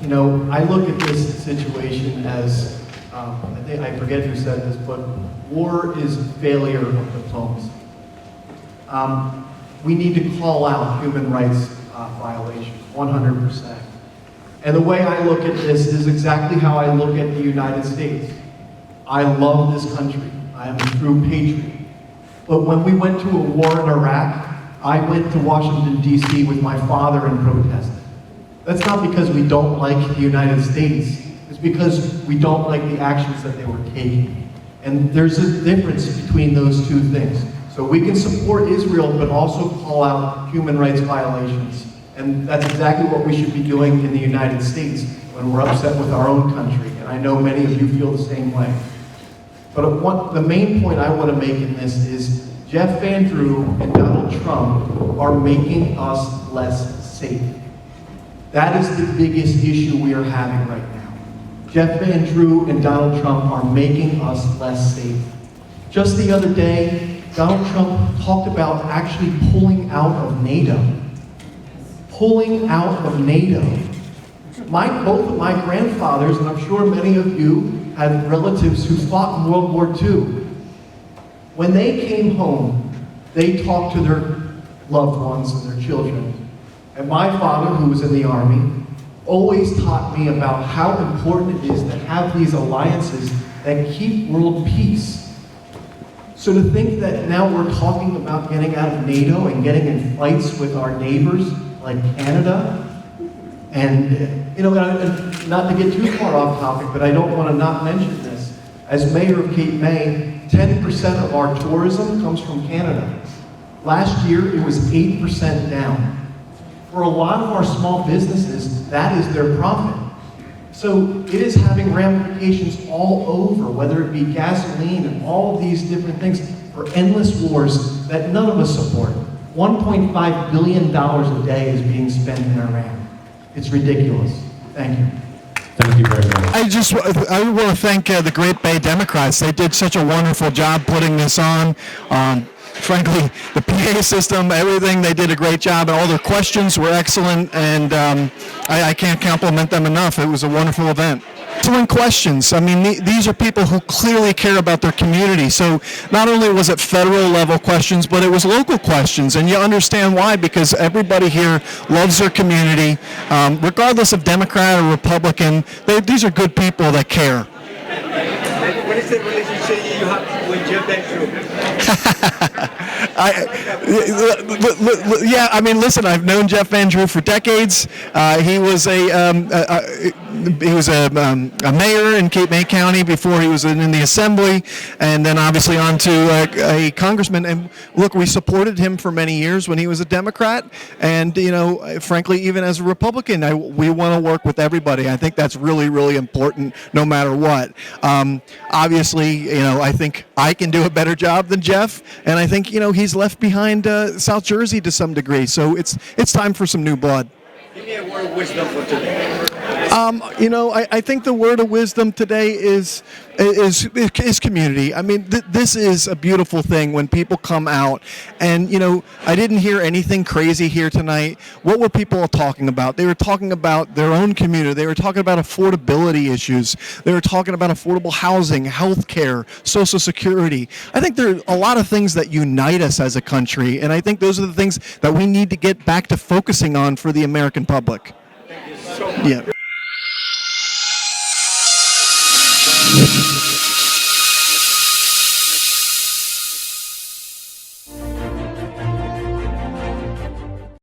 you know, I look at this situation as, I forget who said this, but war is failure of diplomacy. We need to call out human rights violations, 100%. And the way I look at this is exactly how I look at the United States. I love this country. I am a true patriot. But when we went to a war in Iraq, I went to Washington, D.C. with my father and protested. That's not because we don't like the United States. It's because we don't like the actions that they were taking. And there's a difference between those two things. So we can support Israel, but also call out human rights violations. And that's exactly what we should be doing in the United States when we're upset with our own country. And I know many of you feel the same way. But the main point I want to make in this is Jeff Van Drew and Donald Trump are making us less safe. That is the biggest issue we are having right now. Jeff Van Drew and Donald Trump are making us less safe. Just the other day, Donald Trump talked about actually pulling out of NATO. Pulling out of NATO. Both of my grandfathers, and I'm sure many of you, had relatives who fought in World War II. When they came home, they talked to their loved ones and their children. And my father, who was in the Army, always taught me about how important it is to have these alliances that keep world peace. So to think that now we're talking about getting out of NATO and getting in fights with our neighbors like Canada, and, you know, not to get too far off topic, but I don't want to not mention this. As mayor of Cape May, 10% of our tourism comes from Canada. Last year, it was 8% down. For a lot of our small businesses, that is their profit. So it is having ramifications all over, whether it be gasoline and all of these different things, for endless wars that none of us support. $1.5 billion a day is being spent in Iran. It's ridiculous. Thank you. Thank you very much. I want to thank the Great Bay Democrats. They did such a wonderful job putting this on. Frankly, the PA system, everything, they did a great job. All their questions were excellent, and I can't compliment them enough. It was a wonderful event. Excellent questions. I mean, these are people who clearly care about their community. So not only was it federal level questions, but it was local questions. And you understand why, because everybody here loves their community. Regardless of Democrat or Republican, these are good people that care. What is the relationship you have with Jeff Van Drew? Yeah, I mean, listen, I've known Jeff Van Drew for decades. He was a mayor in Cape May County before he was in the assembly, and then obviously on to a congressman. And look, we supported him for many years when he was a Democrat, and you know, frankly, even as a Republican, we want to work with everybody. I think that's really, really important, no matter what. Obviously, you know, I think I can do a better job than Jeff, and I think, you know, he's left behind South Jersey to some degree. So it's time for some new blood. Give me a word of wisdom for today. You know, I think the word of wisdom today is community. I mean, this is a beautiful thing when people come out, and you know, I didn't hear anything crazy here tonight. What were people talking about? They were talking about their own community. They were talking about affordability issues. They were talking about affordable housing, health care, Social Security. I think there are a lot of things that unite us as a country, and I think those are the things that we need to get back to focusing on for the American public. Thank you so much. Yeah.